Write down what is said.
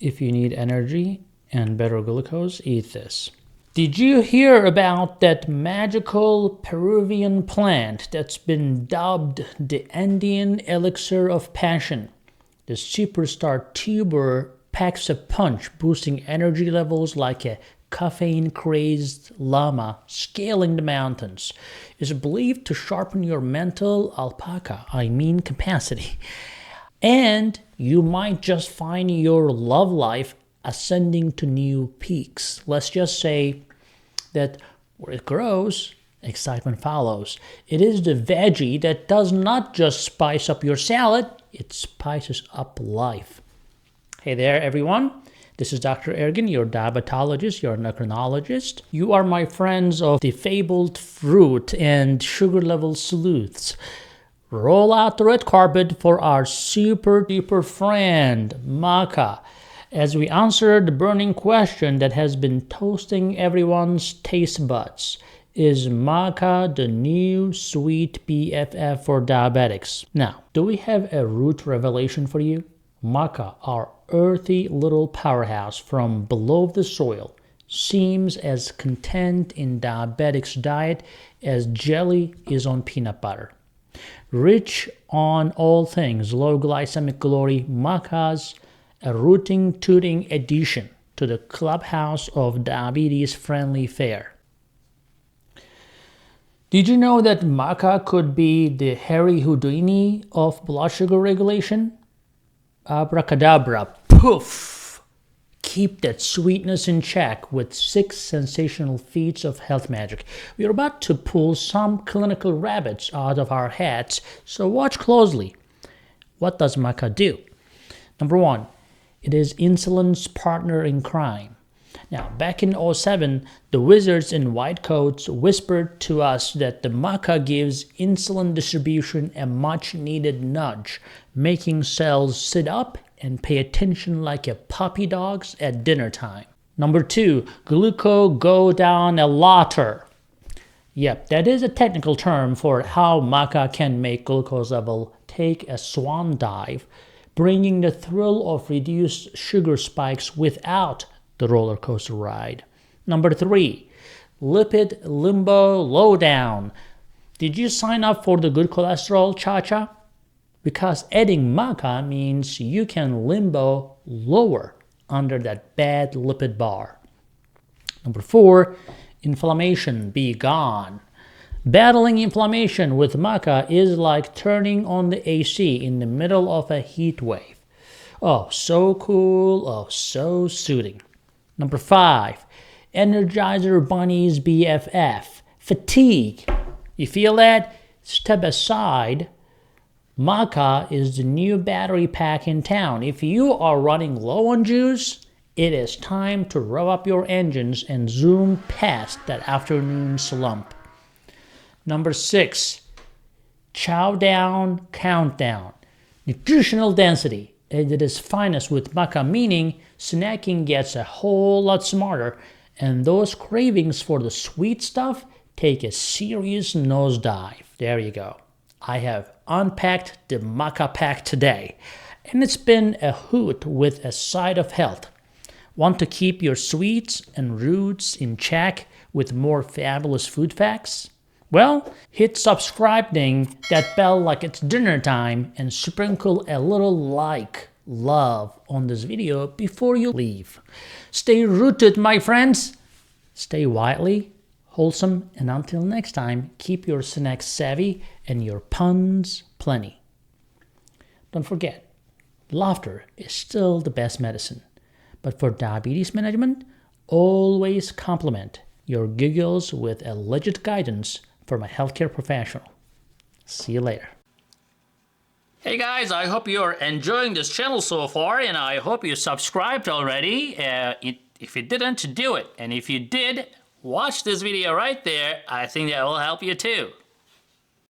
If you need energy and better glucose, eat this. Did you hear about that magical Peruvian plant that's been dubbed the Andean Elixir of Passion? The superstar tuber packs a punch, boosting energy levels like a caffeine-crazed llama scaling the mountains. Is believed to sharpen your mental capacity. And you might just find your love life ascending to new peaks. Let's just say that where it grows, excitement follows. It is the veggie that does not just spice up your salad, it spices up life. Hey there, everyone. This is Dr. Ergin, your diabetologist, your endocrinologist. You are my friends of the fabled fruit and sugar level sleuths. Roll out the red carpet for our super duper friend, Maca, as we answer the burning question that has been toasting everyone's taste buds. Is Maca the new sweet BFF for diabetics? Now, do we have a root revelation for you? Maca, our earthy little powerhouse from below the soil, seems as content in diabetics' diet as jelly is on peanut butter. Rich on all things low-glycemic glory, Maca's a rootin tootin addition to the clubhouse of diabetes-friendly fare. Did you know that Maca could be the Harry Houdini of blood sugar regulation? Abracadabra, poof! Keep that sweetness in check with 6 sensational feats of health magic. We are about to pull some clinical rabbits out of our hats, so watch closely. What does Maca do? Number 1, it is insulin's partner in crime. Now, back in 2007, the wizards in white coats whispered to us that the Maca gives insulin distribution a much-needed nudge, making cells sit up and pay attention like a puppy dogs at dinner time. Number 2, gluco go down a lotter. Yep, that is a technical term for how Maca can make glucose level take a swan dive, bringing the thrill of reduced sugar spikes without the roller coaster ride. Number 3, lipid limbo lowdown. Did you sign up for the good cholesterol, cha-cha? Because adding Maca means you can limbo lower under that bad lipid bar. Number 4, inflammation be gone. Battling inflammation with Maca is like turning on the AC in the middle of a heat wave. Oh, so cool, oh, so soothing. Number 5, Energizer Bunny's BFF, fatigue. You feel that? Step aside. Maca is the new battery pack in town. If you are running low on juice, it is time to rev up your engines and zoom past that afternoon slump. Number 6, chow down countdown. Nutritional density at its finest with Maca, meaning snacking gets a whole lot smarter, and those cravings for the sweet stuff take a serious nosedive. There you go. I have unpacked the Maca pack today, and it's been a hoot with a side of health. Want to keep your sweets and roots in check with more fabulous food facts? Well, hit subscribe ding that bell like it's dinner time and sprinkle a little love on this video before you leave. Stay rooted, my friends. Stay widely wholesome, and until next time, keep your snacks savvy and your puns plenty. Don't forget, laughter is still the best medicine. But for diabetes management, always complement your giggles with a legit guidance from a healthcare professional. See you later. Hey guys, I hope you're enjoying this channel so far, and I hope you subscribed already. If you didn't, do it. And if you did, watch this video right there. I think that will help you too.